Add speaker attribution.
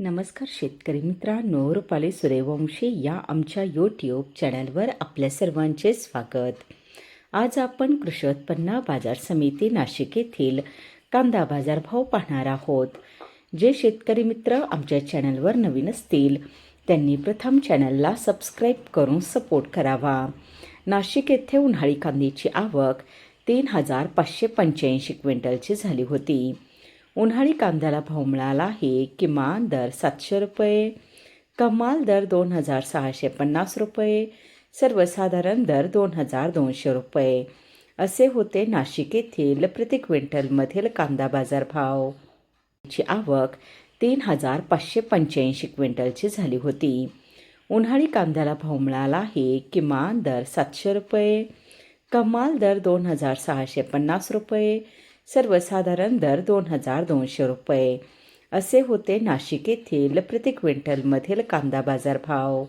Speaker 1: नमस्कार शेतकरी मित्रांनो, रुपाली सूर्यवंशी या आमच्या यूट्यूब चॅनलवर आपल्या सर्वांचे स्वागत. आज आपण कृषी उत्पन्न बाजार समिती नाशिक येथील कांदा बाजारभाव पाहणार आहोत. जे शेतकरी मित्र आमच्या चॅनलवर नवीन असतील त्यांनी प्रथम चॅनलला सबस्क्राईब करून सपोर्ट करावा. नाशिक येथे उन्हाळी कांद्याची आवक 3,585 क्विंटलची झाली होती. उन्हाळी कांद्याला भाव मिळाला आहे. किमान दर 700 रुपये, कमाल दर 2,650 रुपये, सर्वसाधारण दर 2,200 रुपये असे होते नाशिक येथील प्रति क्विंटलमधील कांदा बाजारभाव. ची आवक 3,585 क्विंटलची झाली होती. उन्हाळी कांद्याला भाव मिळाला आहे. किमान दर 700 रुपये, कमाल दर 2,650 रुपये, सर्वसाधारण दर 2,200 रुपये असे होते नाशिक येथील प्रति क्विंटलमधील कांदा बाजारभाव.